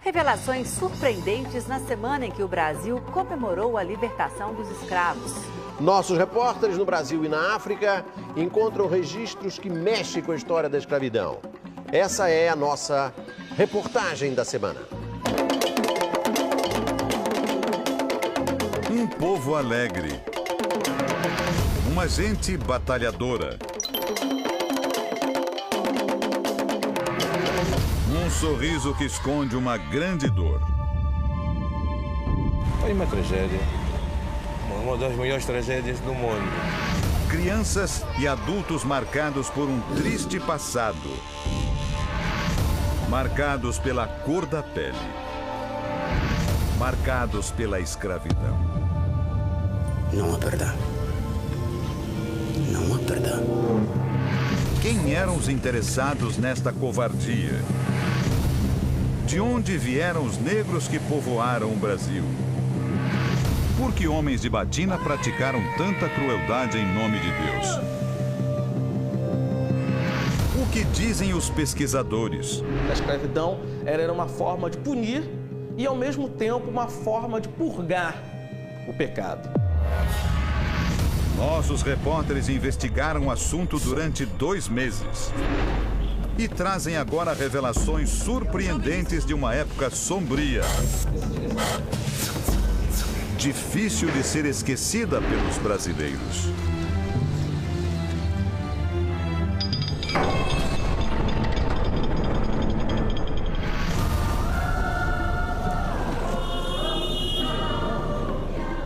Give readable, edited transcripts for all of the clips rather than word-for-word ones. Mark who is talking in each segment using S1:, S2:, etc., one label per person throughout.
S1: Revelações surpreendentes na semana em que o Brasil comemorou a libertação dos escravos.
S2: Nossos repórteres no Brasil e na África encontram registros que mexem com a história da escravidão. Essa é a nossa reportagem da semana.
S3: Um povo alegre. Uma gente batalhadora. Um sorriso que esconde uma grande dor.
S4: Foi uma tragédia. Uma das maiores tragédias do mundo.
S3: Crianças e adultos marcados por um triste passado. Marcados pela cor da pele. Marcados pela escravidão.
S5: Não há perdão. Não há perdão.
S3: Quem eram os interessados nesta covardia? De onde vieram os negros que povoaram o Brasil? Por que homens de batina praticaram tanta crueldade em nome de Deus? O que dizem os pesquisadores?
S6: A escravidão era uma forma de punir e, ao mesmo tempo, uma forma de purgar o pecado.
S3: Nossos repórteres investigaram o assunto durante 2 meses. E trazem agora revelações surpreendentes de uma época sombria. Difícil de ser esquecida pelos brasileiros.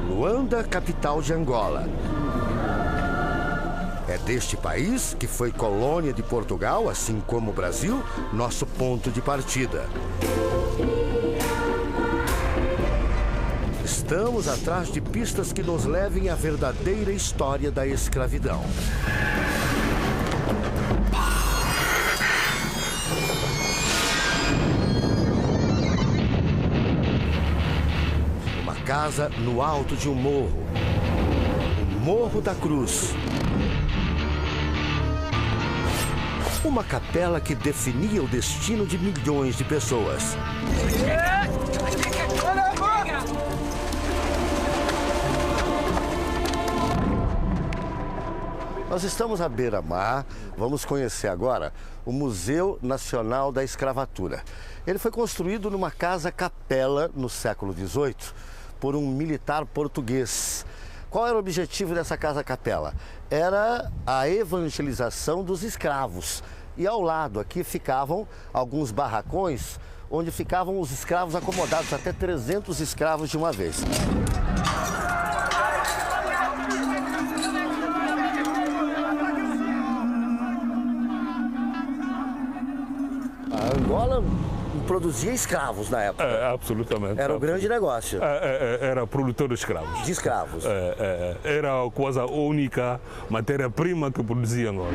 S7: Luanda, capital de Angola. É deste país, que foi colônia de Portugal, assim como o Brasil, nosso ponto de partida. Estamos atrás de pistas que nos levem à verdadeira história da escravidão. Uma casa no alto de um morro. O Morro da Cruz. Uma capela que definia o destino de milhões de pessoas. Nós estamos à beira-mar, vamos conhecer agora o Museu Nacional da Escravatura. Ele foi construído numa casa-capela no século XVIII por um militar português. Qual era o objetivo dessa casa-capela? Era a evangelização dos escravos. E ao lado aqui ficavam alguns barracões onde ficavam os escravos acomodados, até 300 escravos de uma vez. A Angola produzia escravos na época.
S8: Absolutamente.
S7: Era um grande negócio.
S8: Era produtor de escravos.
S7: De escravos.
S8: Era quase a única matéria-prima que produzia Angola.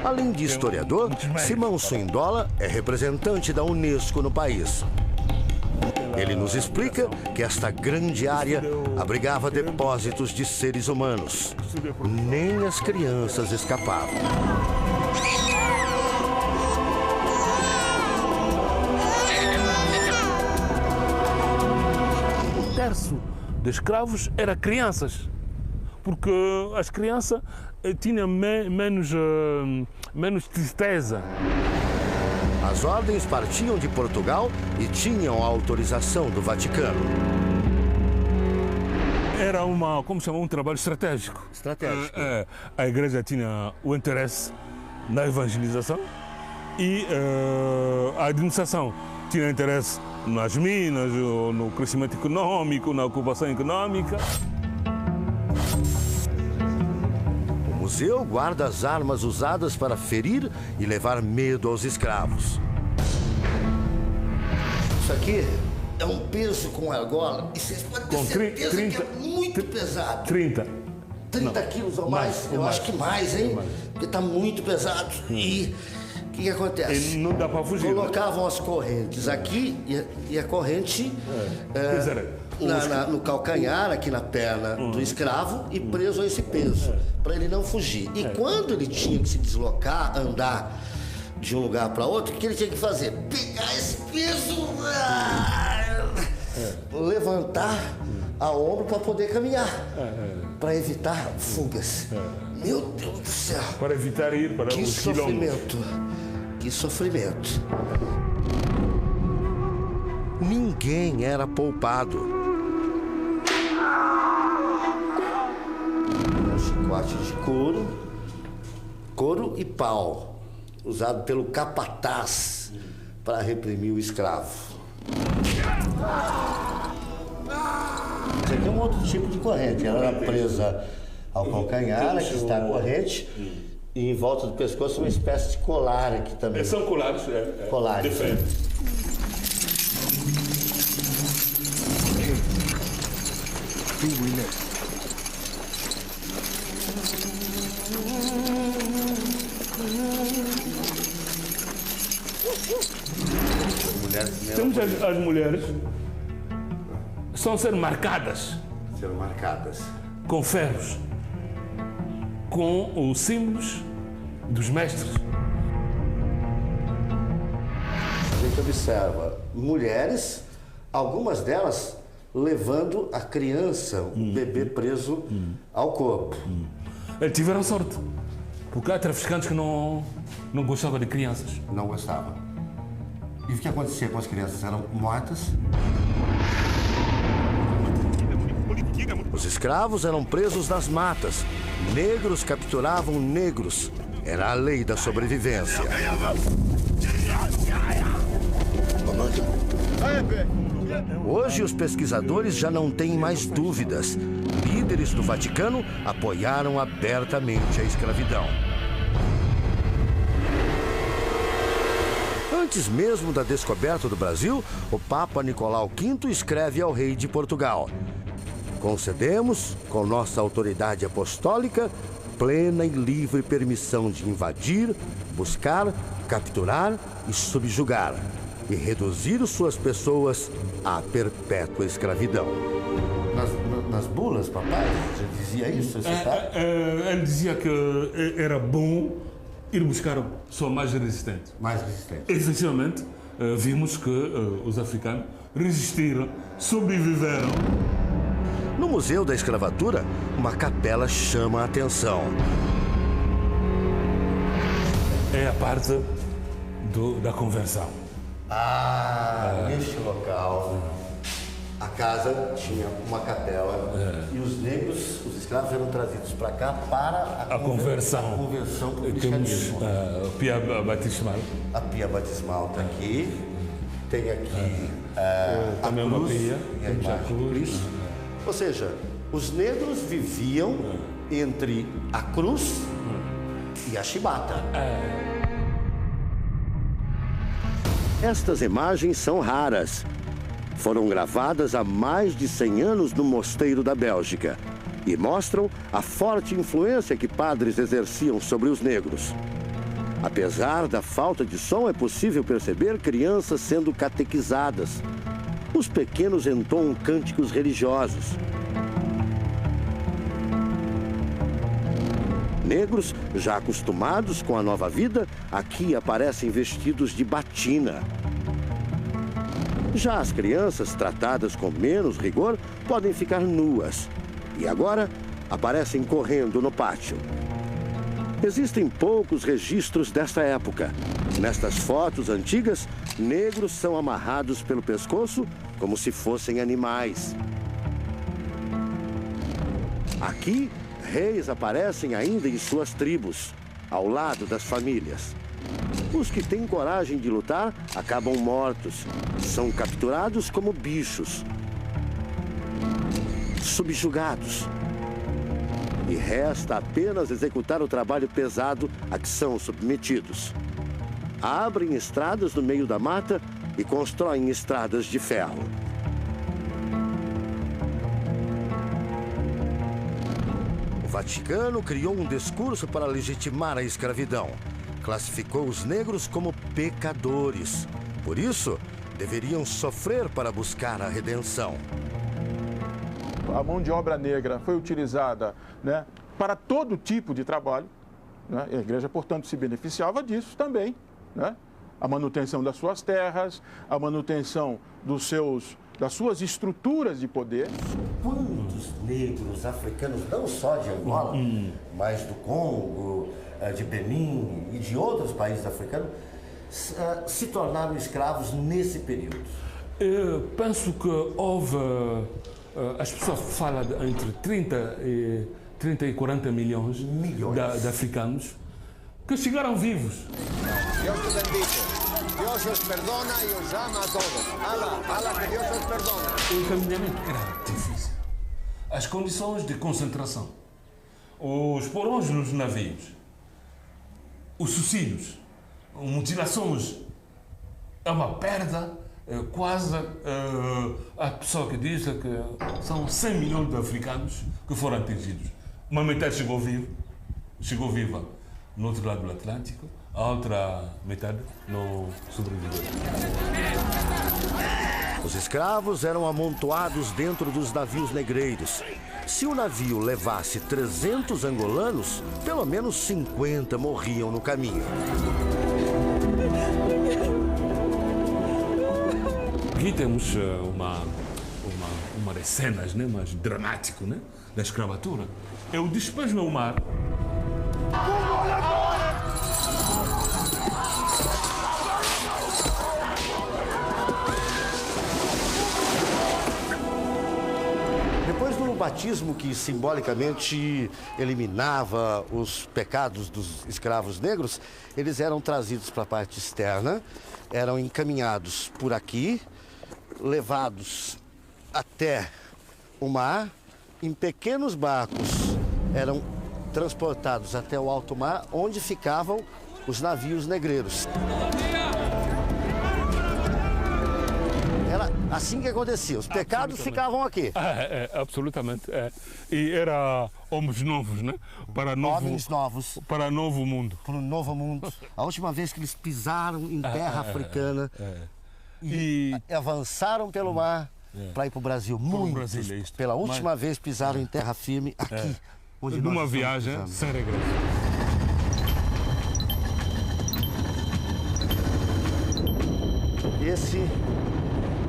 S7: Além de historiador, Simão Suindola é representante da Unesco no país. Ele nos explica que esta grande área abrigava depósitos de seres humanos. Nem as crianças escapavam.
S8: De escravos eram crianças, porque as crianças tinham menos tristeza.
S7: As ordens partiam de Portugal e tinham a autorização do Vaticano.
S8: Era um trabalho estratégico.
S7: Estratégico.
S8: A igreja tinha o interesse na evangelização e a administração tinha interesse nas minas, no crescimento econômico, na ocupação econômica.
S7: O museu guarda as armas usadas para ferir e levar medo aos escravos.
S5: Isso aqui é um peso com argola e vocês podem ter certeza 30, que é muito pesado.
S8: 30
S5: quilos ou mais? Eu acho que mais, hein? Porque está muito pesado. E o que acontece?
S8: Não dá para fugir.
S5: Colocavam as correntes aqui e a corrente no calcanhar, aqui na perna do escravo e preso a esse peso, para ele não fugir. E quando ele tinha que se deslocar, andar de um lugar para outro, o que ele tinha que fazer? Pegar esse peso levantar a ombro para poder caminhar, para evitar fugas. Meu Deus do céu!
S8: Para evitar ir para
S5: Que
S8: os
S5: sofrimento! Que sofrimento!
S7: Ninguém era poupado.
S5: Um chicote de couro e pau, usado pelo capataz para reprimir o escravo. Isso aqui é um outro tipo de corrente. Ela era presa ao calcanhar, aqui está a corrente, e em volta do pescoço uma espécie de colar aqui também.
S8: São colares,
S5: Colares.
S8: diferentes. Temos as mulheres são ser marcadas com ferros, com os símbolos dos mestres.
S5: A gente observa mulheres, algumas delas levando a criança, o bebê preso ao corpo.
S8: Tiveram sorte, porque há traficantes que não gostavam de crianças.
S5: Não gostavam. E o que acontecia com as crianças? Eram mortas.
S7: Os escravos eram presos nas matas. Negros capturavam negros. Era a lei da sobrevivência. Hoje, os pesquisadores já não têm mais dúvidas. Líderes do Vaticano apoiaram abertamente a escravidão. Antes mesmo da descoberta do Brasil, o Papa Nicolau V escreve ao rei de Portugal: concedemos, com nossa autoridade apostólica, plena e livre permissão de invadir, buscar, capturar e subjugar, e reduzir suas pessoas à perpétua escravidão.
S5: Nas bulas, papai, já dizia isso?
S8: Ele dizia que era bom ir buscar a pessoa mais resistente.
S5: Mais resistente.
S8: Essencialmente, vimos que os africanos resistiram, sobreviveram.
S7: No Museu da Escravatura, uma capela chama a atenção.
S8: É a parte da conversão.
S5: Neste local, a casa tinha uma capela e os negros, os escravos, eram trazidos para cá para
S8: a conversão.
S5: A conversão para o
S8: Temos
S5: cristianismo.
S8: a pia batismal.
S5: A pia batismal está aqui. Tem aqui
S8: também
S5: a
S8: uma
S5: cruz,
S8: pia.
S5: e a imagem de Cristo. Ou seja, os negros viviam entre a cruz e a chibata.
S7: Estas imagens são raras. Foram gravadas há mais de 100 anos no Mosteiro da Bélgica e mostram a forte influência que padres exerciam sobre os negros. Apesar da falta de som, é possível perceber crianças sendo catequizadas. Os pequenos entoam cânticos religiosos. Negros, já acostumados com a nova vida, aqui aparecem vestidos de batina. Já as crianças, tratadas com menos rigor, podem ficar nuas. E agora, aparecem correndo no pátio. Existem poucos registros desta época. Nestas fotos antigas, negros são amarrados pelo pescoço como se fossem animais. Aqui, reis aparecem ainda em suas tribos, ao lado das famílias. Os que têm coragem de lutar acabam mortos. São capturados como bichos, subjugados. E resta apenas executar o trabalho pesado a que são submetidos. Abrem estradas no meio da mata e constroem estradas de ferro. O Vaticano criou um discurso para legitimar a escravidão. Classificou os negros como pecadores. Por isso, deveriam sofrer para buscar a redenção.
S9: A mão de obra negra foi utilizada, né, para todo tipo de trabalho, né? A igreja, portanto, se beneficiava disso também, né? A manutenção das suas terras, a manutenção dos seus das suas estruturas de poder.
S5: Quantos negros africanos, não só de Angola, mas do Congo, de Benin e de outros países africanos, se tornaram escravos nesse período?
S8: Eu penso que houve, as pessoas falam entre 30 e 40 milhões de africanos que chegaram vivos.
S2: Deus te bendiga. Deus os perdona e os ama a todos. Allah, que Deus os perdona.
S8: O encaminhamento era difícil. As condições de concentração, os porões nos navios, os suicídios, mutilações, é uma perda. Quase a pessoa que diz que são 100 milhões de africanos que foram atingidos. Uma metade chegou viva no outro lado do Atlântico, a outra metade não sobreviveu.
S7: Os escravos eram amontoados dentro dos navios negreiros. Se o navio levasse 300 angolanos, pelo menos 50 morriam no caminho.
S8: Aqui temos uma das cenas, né, mais dramático, né, da escravatura. É o despejo no mar.
S7: Depois do batismo que simbolicamente eliminava os pecados dos escravos negros, eles eram trazidos para a parte externa, eram encaminhados por aqui, levados até o mar, em pequenos barcos, eram transportados até o alto mar, onde ficavam os navios negreiros. Era assim que acontecia, os pecados ficavam aqui.
S8: Absolutamente. E era homens novos, né?
S7: Homens novos.
S8: Para novo mundo.
S7: Para um novo mundo. A última vez que eles pisaram em terra africana e avançaram pelo mar para ir para o Brasil. Muitos, pela última vez, pisaram em terra firme aqui. Onde
S8: numa viagem sem regresso.
S7: Esse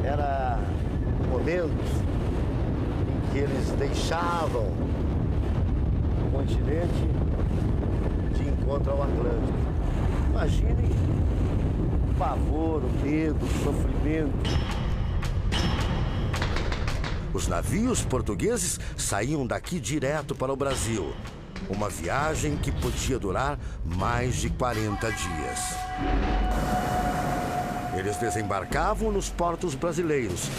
S7: era o momento em que eles deixavam o continente de encontro ao Atlântico. Imaginem o pavor, o medo, o sofrimento. Os navios portugueses saíam daqui direto para o Brasil. Uma viagem que podia durar mais de 40 dias. Eles desembarcavam nos portos brasileiros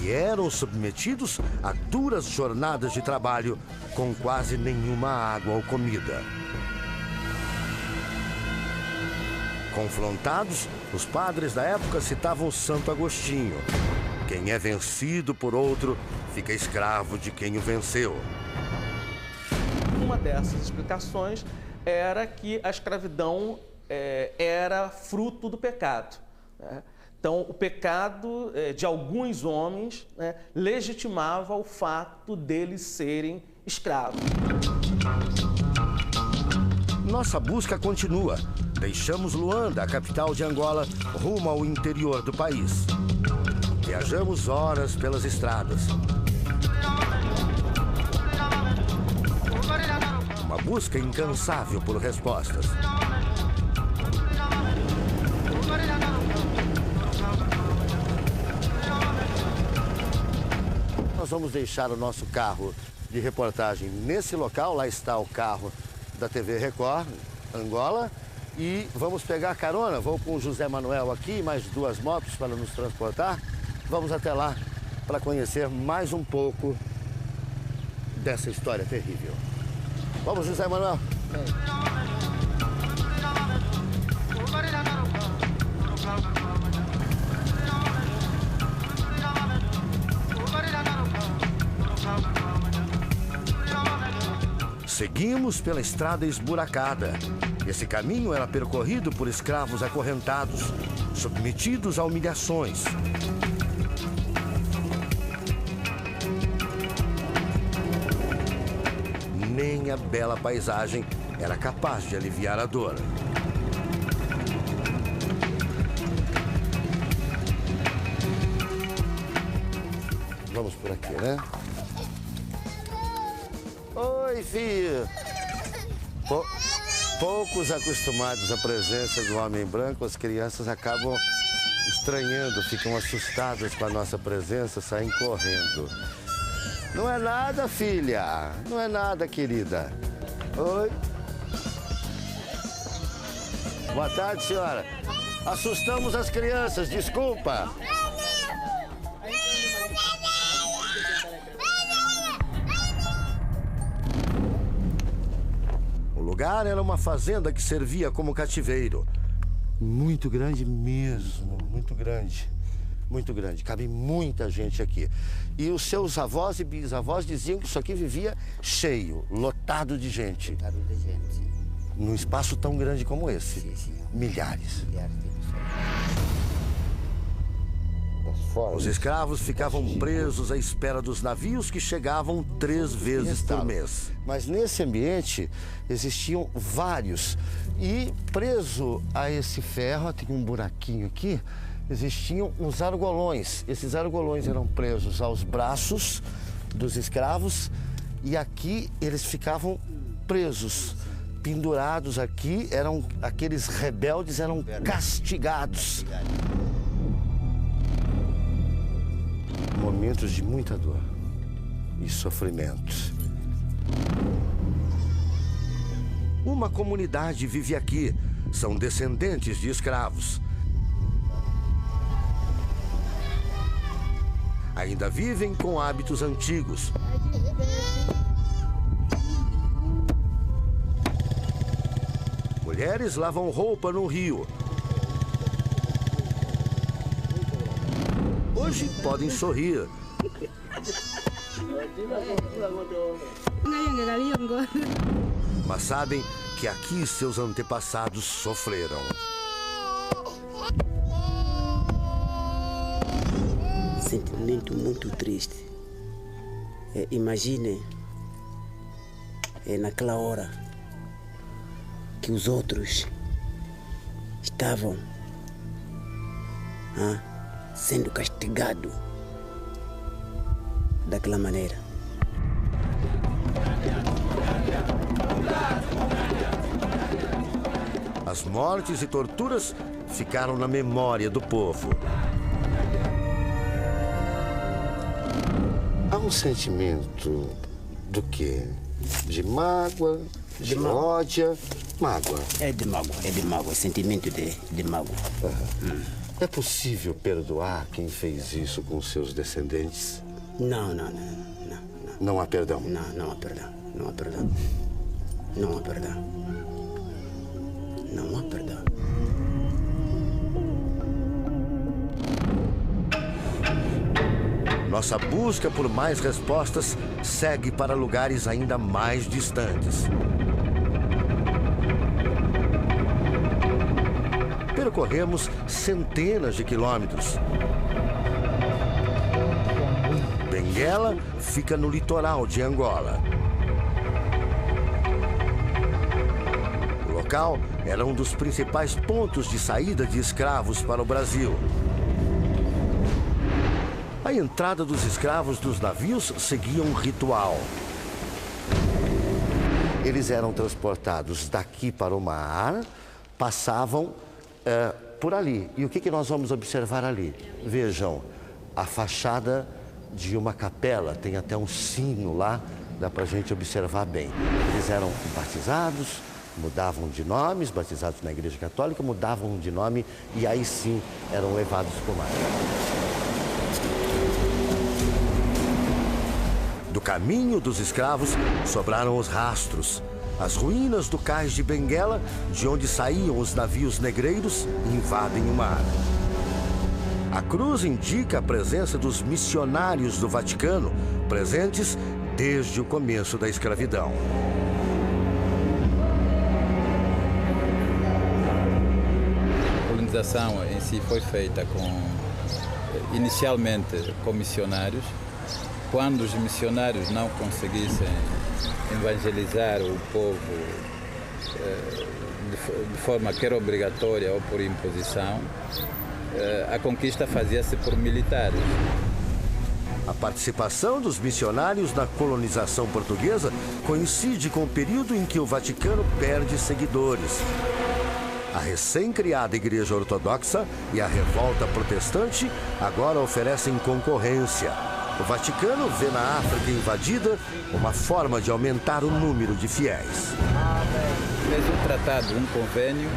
S7: e eram submetidos a duras jornadas de trabalho com quase nenhuma água ou comida. Confrontados, os padres da época citavam Santo Agostinho. Quem é vencido por outro fica escravo de quem o venceu.
S6: Uma dessas explicações era que a escravidão era fruto do pecado, né? Então, o pecado de alguns homens, né, legitimava o fato deles serem escravos.
S7: Nossa busca continua. Deixamos Luanda, a capital de Angola, rumo ao interior do país. Viajamos horas pelas estradas. Uma busca incansável por respostas. Nós vamos deixar o nosso carro de reportagem nesse local. Lá está o carro da TV Record, Angola. E vamos pegar carona. Vou com o José Manuel aqui, mais 2 motos para nos transportar. Vamos até lá para conhecer mais um pouco dessa história terrível. Vamos, José Manuel? Seguimos pela estrada esburacada. Esse caminho era percorrido por escravos acorrentados, submetidos a humilhações. Nem a bela paisagem era capaz de aliviar a dor. Vamos por aqui, né? Oi, filho. Poucos acostumados à presença do homem branco, as crianças acabam estranhando, ficam assustadas com a nossa presença, saem correndo. Não é nada, filha. Não é nada, querida. Oi. Boa tarde, senhora. Assustamos as crianças, desculpa. O lugar era uma fazenda que servia como cativeiro. Muito grande mesmo, muito grande. Muito grande, cabe muita gente aqui. E os seus avós e bisavós diziam que isso aqui vivia cheio, lotado de gente.
S10: Lotado de gente.
S7: Num espaço tão grande como esse.
S10: Sim, sim.
S7: Milhares.
S10: Milhares de pessoas.
S7: Os escravos ficavam presos à espera dos navios que chegavam 3 vezes por mês. Mas nesse ambiente existiam vários. E preso a esse ferro, tem um buraquinho aqui, existiam uns argolões. Esses argolões eram presos aos braços dos escravos e aqui eles ficavam presos, pendurados aqui. Eram aqueles rebeldes, eram castigados. Momentos de muita dor e sofrimento. Uma comunidade vive aqui. São descendentes de escravos. Ainda vivem com hábitos antigos. Mulheres lavam roupa no rio. Hoje podem sorrir. Mas sabem que aqui seus antepassados sofreram.
S10: Sentimento muito triste. Imagine naquela hora que os outros estavam sendo castigados daquela maneira.
S7: As mortes e torturas ficaram na memória do povo. Há um sentimento do quê? De mágoa, de ódio? Mágoa.
S10: É de mágoa, sentimento de mágoa.
S7: É possível perdoar quem fez isso com seus descendentes?
S10: Não.
S7: Não há perdão?
S10: Não há perdão. Não há perdão. Não há perdão. Não há perdão.
S7: Nossa busca por mais respostas segue para lugares ainda mais distantes. Percorremos centenas de quilômetros. Benguela fica no litoral de Angola. O local era um dos principais pontos de saída de escravos para o Brasil. A entrada dos escravos dos navios seguia um ritual. Eles eram transportados daqui para o mar, passavam por ali. E o que nós vamos observar ali? Vejam, a fachada de uma capela, tem até um sino lá, dá para a gente observar bem. Eles eram batizados, mudavam de nomes, batizados na Igreja Católica, mudavam de nome e aí sim eram levados para o mar. Do caminho dos escravos sobraram os rastros. As ruínas do cais de Benguela, de onde saíam os navios negreiros, invadem o mar. A cruz indica a presença dos missionários do Vaticano, presentes desde o começo da escravidão.
S11: A colonização em si foi feita inicialmente com missionários. Quando os missionários não conseguissem evangelizar o povo de forma que era obrigatória ou por imposição, a conquista fazia-se por militares.
S7: A participação dos missionários na colonização portuguesa coincide com o período em que o Vaticano perde seguidores. A recém-criada Igreja Ortodoxa e a revolta protestante agora oferecem concorrência. O Vaticano vê na África invadida uma forma de aumentar o número de fiéis.
S11: Fez um tratado, um convênio,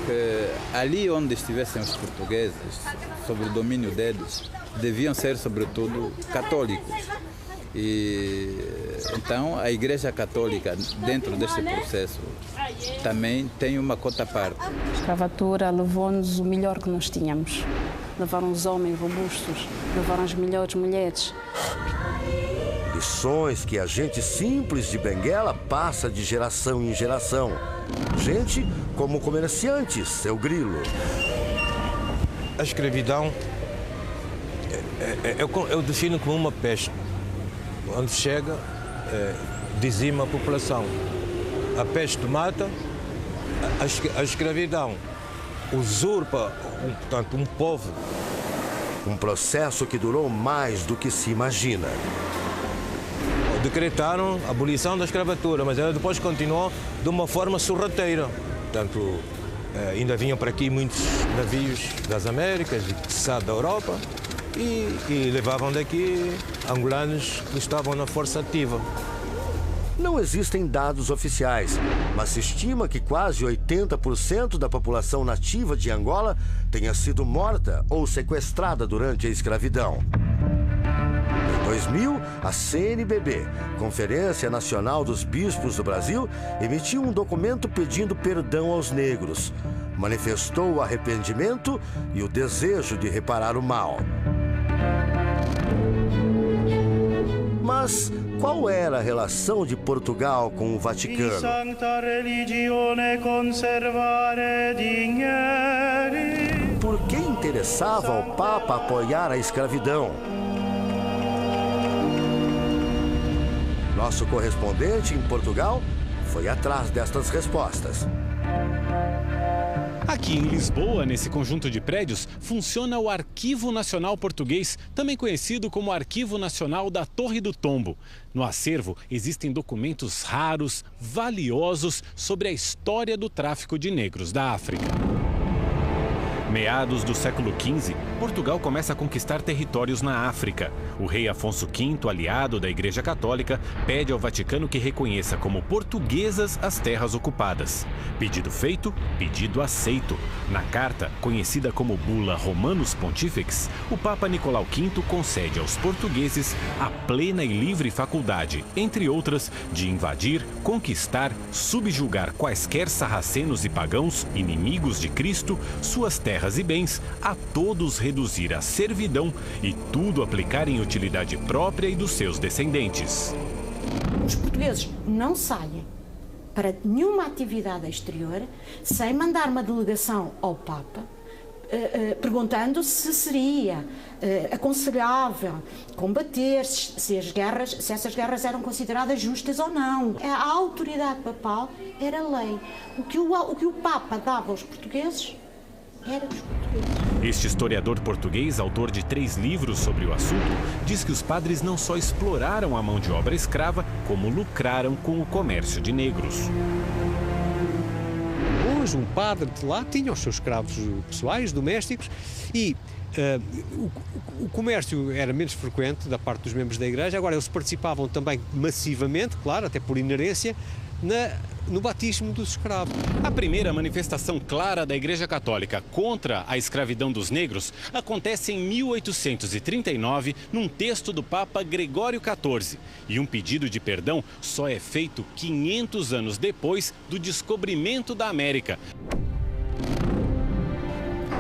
S11: que ali onde estivessem os portugueses, sob o domínio deles, deviam ser, sobretudo, católicos. E então a Igreja Católica, dentro deste processo, também tem uma cota à parte.
S12: A escravatura levou-nos o melhor que nós tínhamos. Levaram os homens robustos, levaram as melhores mulheres.
S7: Lições que a gente simples de Benguela passa de geração em geração. Gente como comerciantes, seu Grilo.
S4: A escravidão eu defino como uma peste. Onde chega, dizima a população. A peste mata, a escravidão usurpa, portanto, um povo.
S7: Um processo que durou mais do que se imagina.
S4: Decretaram a abolição da escravatura, mas ela depois continuou de uma forma sorrateira. Portanto, ainda vinham para aqui muitos navios das Américas e da Europa e levavam daqui angolanos que estavam na força ativa.
S7: Não existem dados oficiais, mas se estima que quase 80% da população nativa de Angola tenha sido morta ou sequestrada durante a escravidão. Em 2000, a CNBB, Conferência Nacional dos Bispos do Brasil, emitiu um documento pedindo perdão aos negros. Manifestou o arrependimento e o desejo de reparar o mal. Mas qual era a relação de Portugal com o Vaticano? Por que interessava ao Papa apoiar a escravidão? Nosso correspondente em Portugal foi atrás destas respostas.
S13: Aqui em Lisboa, nesse conjunto de prédios, funciona o Arquivo Nacional Português, também conhecido como Arquivo Nacional da Torre do Tombo. No acervo existem documentos raros, valiosos sobre a história do tráfico de negros da África. Meados do século XV, Portugal começa a conquistar territórios na África. O rei Afonso V, aliado da Igreja Católica, pede ao Vaticano que reconheça como portuguesas as terras ocupadas. Pedido feito, pedido aceito. Na carta, conhecida como Bula Romanus Pontifex, o Papa Nicolau V concede aos portugueses a plena e livre faculdade, entre outras, de invadir, conquistar, subjugar quaisquer sarracenos e pagãos, inimigos de Cristo, suas terras e bens, a todos reduzir à servidão e tudo aplicar em utilidade própria e dos seus descendentes.
S14: Os portugueses não saem para nenhuma atividade exterior sem mandar uma delegação ao Papa perguntando se seria aconselhável combater, se essas guerras eram consideradas justas ou não. A autoridade papal era lei. O que o Papa dava aos portugueses era dos portugueses.
S13: Este historiador português, autor de 3 livros sobre o assunto, diz que os padres não só exploraram a mão de obra escrava, como lucraram com o comércio de negros.
S15: Hoje, um padre de lá tinha os seus escravos pessoais, domésticos, e o comércio era menos frequente da parte dos membros da Igreja. Agora, eles participavam também massivamente, claro, até por inerência, no batismo dos escravos.
S13: A primeira manifestação clara da Igreja Católica contra a escravidão dos negros acontece em 1839, num texto do Papa Gregório XIV. E um pedido de perdão só é feito 500 anos depois do descobrimento da América.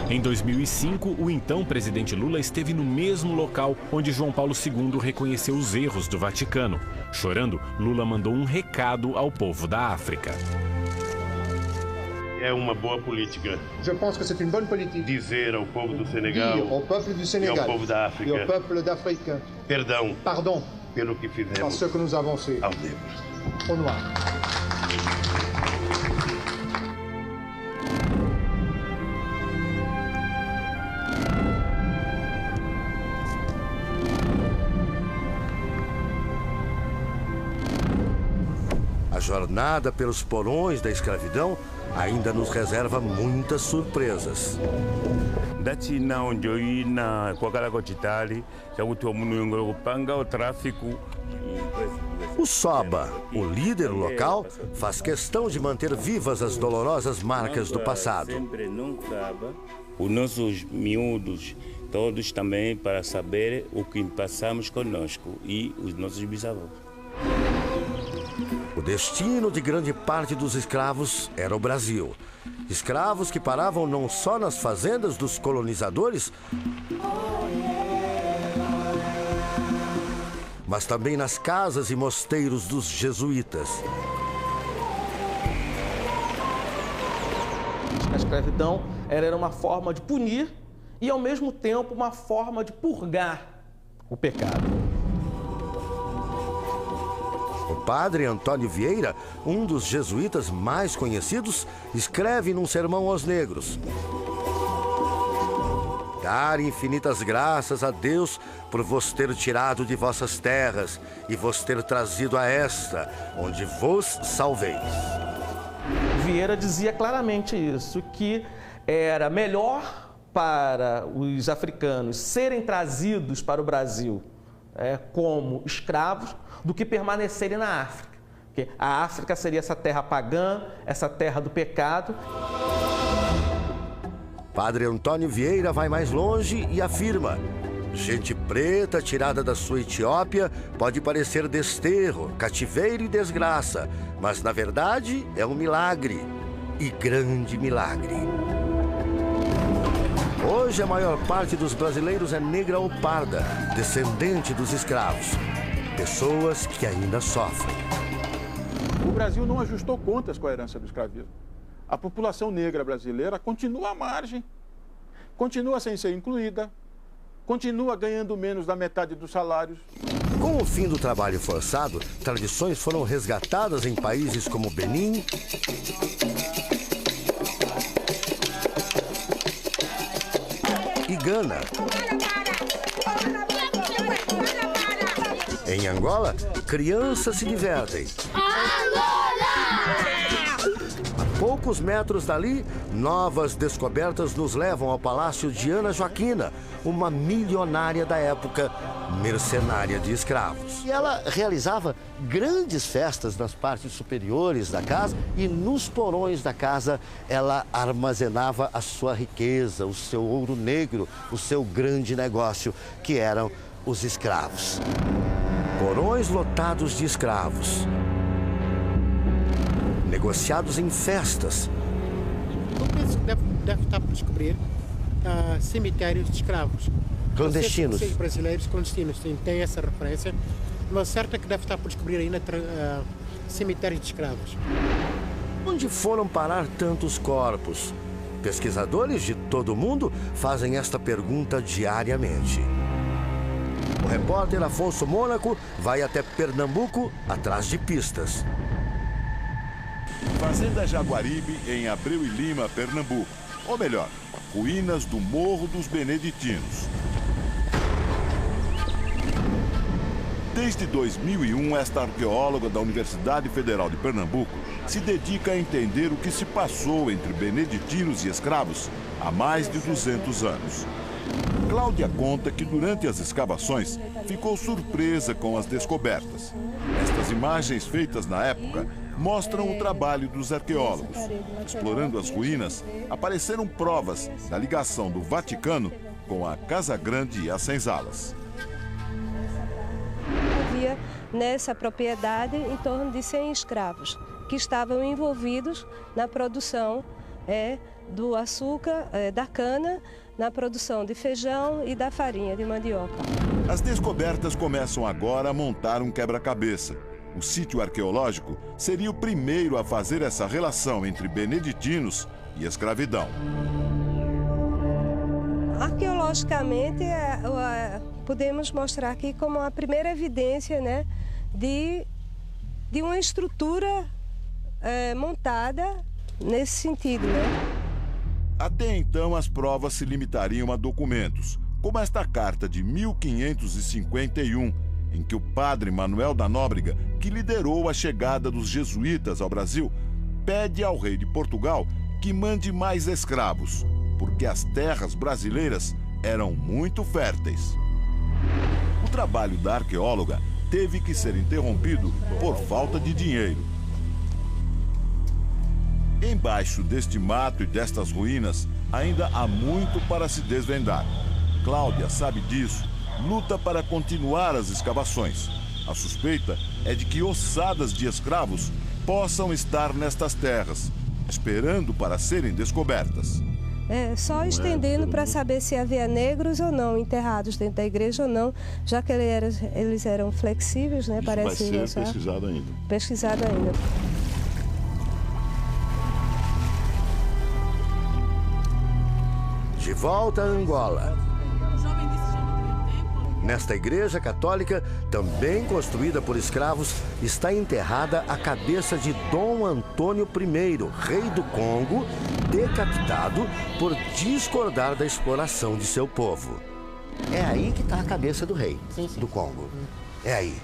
S13: Em 2005, o então presidente Lula esteve no mesmo local onde João Paulo II reconheceu os erros do Vaticano. Chorando, Lula mandou um recado ao povo da África.
S16: É uma boa política.
S17: Je pense que c'est une bonne politique.
S16: Dizer ao povo do Senegal,
S17: au peuple du Sénégal,
S16: e ao povo da África,
S17: et au peuple d'Afrique,
S16: pardon pelo que fizemos
S17: par ce que nous avons fait
S16: aos negros.
S17: Au noir.
S7: jornada pelos porões da escravidão ainda nos reserva muitas surpresas. O Soba, o líder local, faz questão de manter vivas as dolorosas marcas do passado.
S18: Os nossos miúdos, todos também, para saber o que passamos conosco e os nossos bisavós.
S7: O destino de grande parte dos escravos era o Brasil. Escravos que paravam não só nas fazendas dos colonizadores, mas também nas casas e mosteiros dos jesuítas.
S6: A escravidão era uma forma de punir e, ao mesmo tempo, uma forma de purgar o pecado.
S7: O padre Antônio Vieira, um dos jesuítas mais conhecidos, escreve num sermão aos negros: dar infinitas graças a Deus por vos ter tirado de vossas terras e vos ter trazido a esta, onde vos salveis.
S6: Vieira dizia claramente isso, que era melhor para os africanos serem trazidos para o Brasil como escravos do que permanecerem na África. Porque a África seria essa terra pagã, essa terra do pecado.
S7: Padre Antônio Vieira vai mais longe e afirma: gente preta tirada da sua Etiópia pode parecer desterro, cativeiro e desgraça, mas na verdade é um milagre, e grande milagre. Hoje a maior parte dos brasileiros é negra ou parda, descendente dos escravos. Pessoas que ainda sofrem.
S9: O Brasil não ajustou contas com a herança do escravismo. A população negra brasileira continua à margem, continua sem ser incluída, continua ganhando menos da metade dos salários.
S7: Com o fim do trabalho forçado, tradições foram resgatadas em países como Benin e Gana. Em Angola, crianças se divertem. A poucos metros dali, novas descobertas nos levam ao Palácio de Ana Joaquina, uma milionária da época, mercenária de escravos. E ela realizava grandes festas nas partes superiores da casa e nos porões da casa ela armazenava a sua riqueza, o seu ouro negro, o seu grande negócio, que eram os escravos. Porões lotados de escravos, negociados em festas.
S19: Eu penso que deve estar por descobrir cemitérios de escravos.
S7: Clandestinos.
S19: Sim, brasileiros clandestinos, tem essa referência, mas certo é que deve estar por descobrir ainda cemitérios de escravos.
S7: Onde foram parar tantos corpos? Pesquisadores de todo o mundo fazem esta pergunta diariamente. O repórter Afonso Mônaco vai até Pernambuco atrás de pistas.
S20: Fazenda Jaguaribe, em Abreu e Lima, Pernambuco. Ou melhor, ruínas do Morro dos Beneditinos. Desde 2001, esta arqueóloga da Universidade Federal de Pernambuco se dedica a entender o que se passou entre beneditinos e escravos há mais de 200 anos. Cláudia conta que durante as escavações ficou surpresa com as descobertas. Estas imagens feitas na época mostram o trabalho dos arqueólogos. Explorando as ruínas, apareceram provas da ligação do Vaticano com a Casa Grande e as Senzalas.
S21: Havia nessa propriedade em torno de 100 escravos que estavam envolvidos na produção do açúcar, da cana, na produção de feijão e da farinha de mandioca.
S20: As descobertas começam agora a montar um quebra-cabeça. O sítio arqueológico seria o primeiro a fazer essa relação entre beneditinos e escravidão.
S21: Arqueologicamente, podemos mostrar aqui como a primeira evidência, né, de uma estrutura montada nesse sentido, né?
S20: Até então, as provas se limitariam a documentos, como esta carta de 1551, em que o padre Manuel da Nóbrega, que liderou a chegada dos jesuítas ao Brasil, pede ao rei de Portugal que mande mais escravos, porque as terras brasileiras eram muito férteis. O trabalho da arqueóloga teve que ser interrompido por falta de dinheiro. Embaixo deste mato e destas ruínas, ainda há muito para se desvendar. Cláudia sabe disso, luta para continuar as escavações. A suspeita é de que ossadas de escravos possam estar nestas terras, esperando para serem descobertas.
S21: Só estendendo para saber se havia negros ou não enterrados dentro da igreja ou não, já que eles eram flexíveis, né?
S20: Isso
S21: parece
S20: vai ser pesquisado ainda.
S21: Pesquisado ainda.
S7: De volta a Angola. Nesta igreja católica, também construída por escravos, está enterrada a cabeça de Dom Antônio I, rei do Congo, decapitado por discordar da exploração de seu povo. É aí que está a cabeça do rei do Congo. É aí.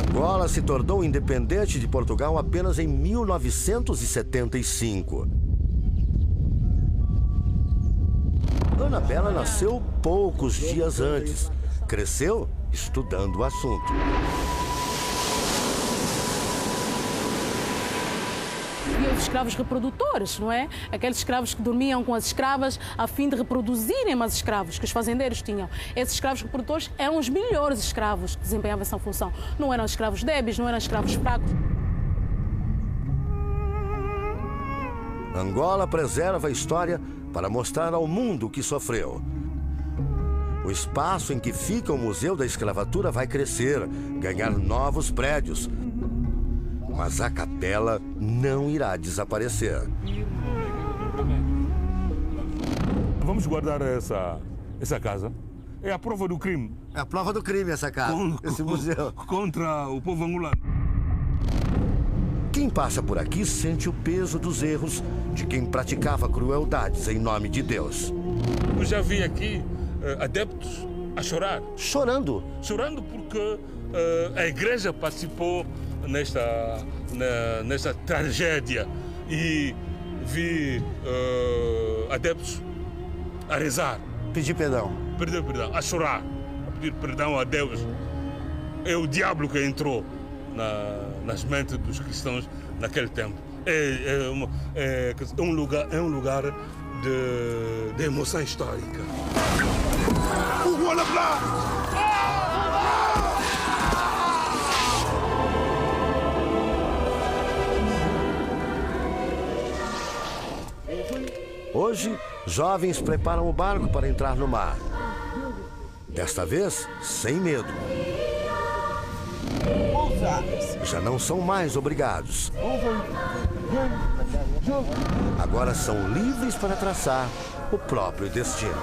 S7: Angola se tornou independente de Portugal apenas em 1975. Ana Bela nasceu poucos dias antes. Cresceu estudando o assunto.
S1: E os escravos reprodutores, não é? Aqueles escravos que dormiam com as escravas a fim de reproduzirem mais escravos que os fazendeiros tinham. Esses escravos reprodutores eram os melhores escravos que desempenhavam essa função. Não eram escravos débeis, não eram escravos fracos.
S7: Angola preserva a história para mostrar ao mundo o que sofreu. O espaço em que fica o Museu da Escravatura vai crescer, ganhar novos prédios. Mas a capela não irá desaparecer.
S8: Vamos guardar essa casa. É a prova do crime.
S7: É a prova do crime essa casa, esse museu.
S8: Contra o povo angolano.
S7: Quem passa por aqui sente o peso dos erros de quem praticava crueldades em nome de Deus.
S8: Eu já vi aqui adeptos a chorar.
S7: Chorando?
S8: Chorando porque a igreja participou nesta tragédia e vi adeptos a rezar.
S7: Pedir perdão.
S8: Pedir perdão, a chorar, a pedir perdão a Deus. É o diabo que entrou nas mentes dos cristãos naquele tempo. É um lugar de emoção histórica.
S7: Hoje, jovens preparam o barco para entrar no mar. Desta vez, sem medo. Já não são mais obrigados. Agora são livres para traçar o próprio destino.